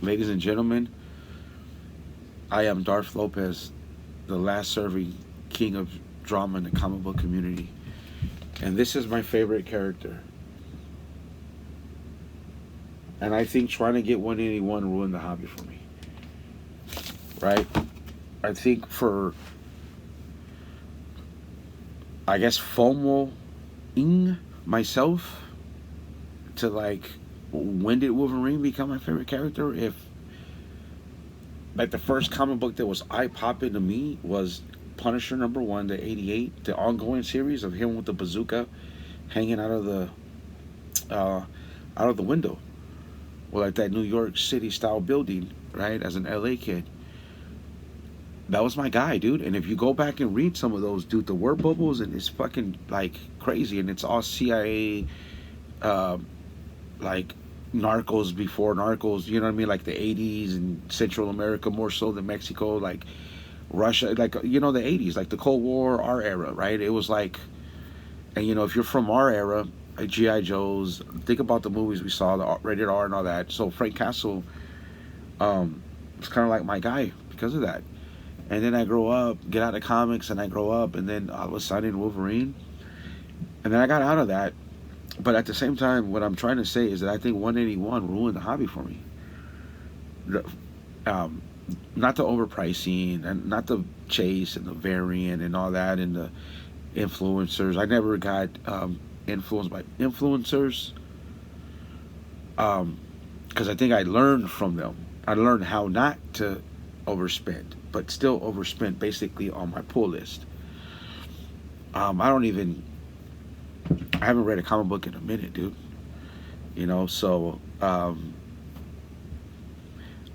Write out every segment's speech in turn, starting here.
ladies and gentlemen, I am Darth Lopez, the last serving king of drama in the comic book community. And this is my favorite character. And I think trying to get 181 ruined the hobby for me. Right? I think for, I guess, FOMO-ing myself to like, when did Wolverine become my favorite character? If, like, the first comic book that was eye popping to me was Punisher #1, the '88, the ongoing series of him with the bazooka hanging uh, out of the window, or like that New York City style building, right? As an LA kid, that was my guy, dude. And if you go back and read some of those, dude, the word bubbles and it's fucking like crazy, and it's all CIA, uh, like Narcos before Narcos. You know what I mean? Like the '80s and Central America more so than Mexico, like Russia, like the '80s, like the Cold War, our era, right? It was like, and if you're from our era, like GI Joes, think about the movies we saw, the rated R and all that. So Frank Castle, was kind of like my guy because of that. And then I grow up, get out of comics, and I grow up, and then all of a sudden Wolverine, and then I got out of that. But at the same time, what I'm trying to say is that I think 181 ruined the hobby for me. The- Um, Not the overpricing and not the chase and the variant and all that and the influencers. I never got influenced by influencers because I think I learned from them. I learned how not to overspend, but still overspent basically on my pull list. I don't even. I haven't read a comic book in a minute, dude. So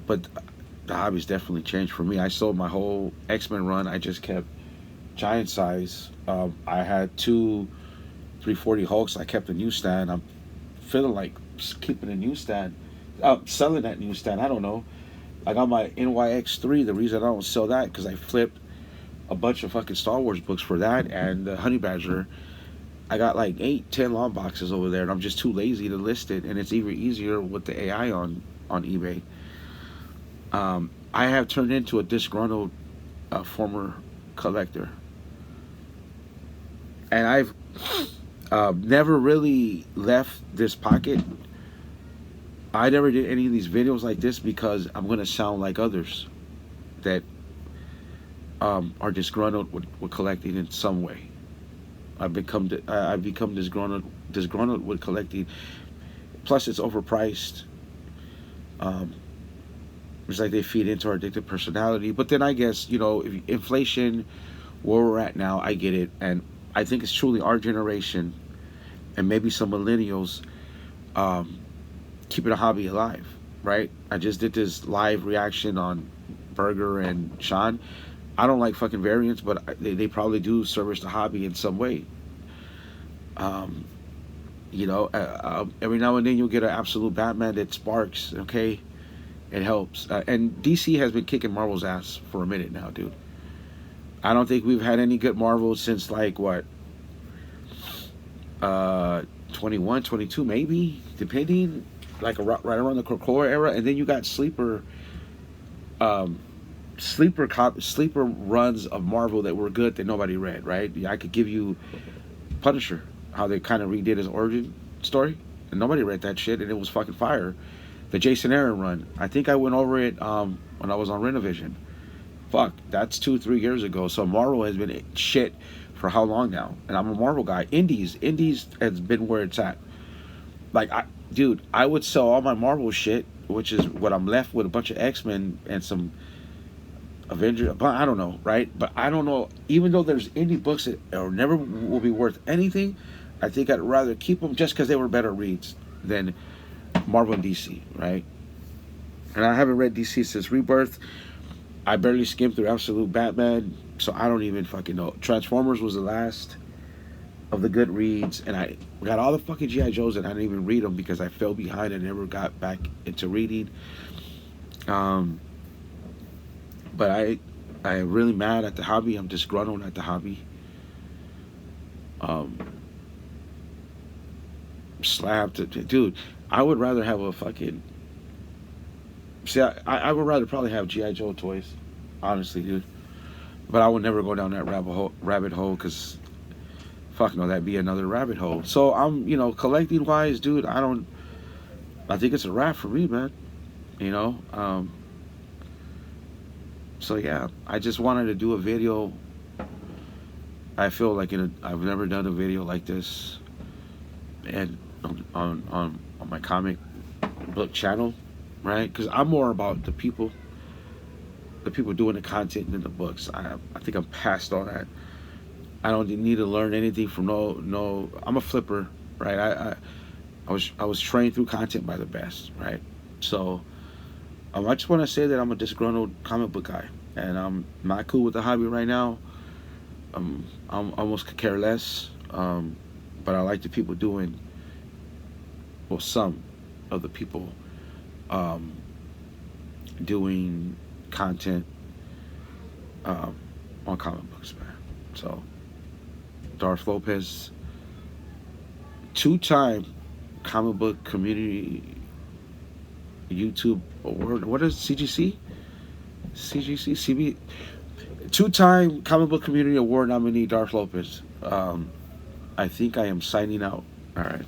but the hobby's definitely changed for me. I sold my whole X-Men run. I just kept giant size. I had two 340 Hulks. I kept a newsstand. I'm feeling like keeping a newsstand, selling that newsstand. I don't know. I got my NYX3. The reason I don't sell that because I flipped a bunch of fucking Star Wars books for that and the Honey Badger. I got like 8, 10 long boxes over there, and I'm just too lazy to list it. And it's even easier with the AI on eBay. I have turned into a disgruntled former collector, and I've never really left this pocket. I never did any of these videos like this because I'm gonna sound like others that are disgruntled with collecting in some way. I've become disgruntled with collecting. Plus, it's overpriced. Um, it's like they feed into our addictive personality. But then I guess if inflation, where we're at now, I get it, and I think it's truly our generation and maybe some millennials um, keeping a hobby alive. Right? I just did this live reaction on Burger and Sean. I don't like fucking variants, but they probably do service the hobby in some way. Um, every now and then you'll get an absolute Batman that sparks. Okay, it helps. And DC has been kicking Marvel's ass for a minute now, dude. I don't think we've had any good Marvel since like what, 21, 22 maybe, depending, like right around the Krakoa era. And then you got um, sleeper runs of Marvel that were good that nobody read. Right? I could give you Punisher, how they kind of redid his origin story, and nobody read that shit, and it was fucking fire. The Jason Aaron run, I think I went over it when I was on Renovision. Fuck, that's 2, 3 years ago. So Marvel has been shit for how long now? And I'm a Marvel guy. Indies has been where it's at. Like, dude, I would sell all my Marvel shit, which is what I'm left with, a bunch of X-Men and some Avengers. But I don't know, right? But I don't know. Even though there's indie books that are never will be worth anything, I think I'd rather keep them just because they were better reads than Marvel and DC, right? And I haven't read DC since Rebirth. I barely skimmed through Absolute Batman, so I don't even fucking know. Transformers was the last of the good reads, and I got all the fucking GI Joes, and I didn't even read them because I fell behind and never got back into reading. Um, but I am really mad at the hobby. I'm disgruntled at the hobby. Um, Slapped, dude. I would rather have a fucking See, I would rather probably have GI Joe toys, honestly, dude. But I would never go down that rabbit hole, because fuck no, that'd be another rabbit hole. So I'm, collecting wise, dude. I don't. I think it's a wrap for me, man. You know. So yeah, I just wanted to do a video. I feel like I've never done a video like this, and on my comic book channel, right? Because I'm more about the people doing the content than the books. I think I'm past all that. I don't need to learn anything from no. I'm a flipper, right? I was trained through content by the best, right? So I just want to say that I'm a disgruntled comic book guy, and I'm not cool with the hobby right now. I'm almost could care less, but I like the people doing, well, some of the people doing content on comic books, man. So, Darth Lopez, 2-time comic book community YouTube award. What is CGC? CGC? CB? 2-time comic book community award nominee Darth Lopez. I think I am signing out. All right.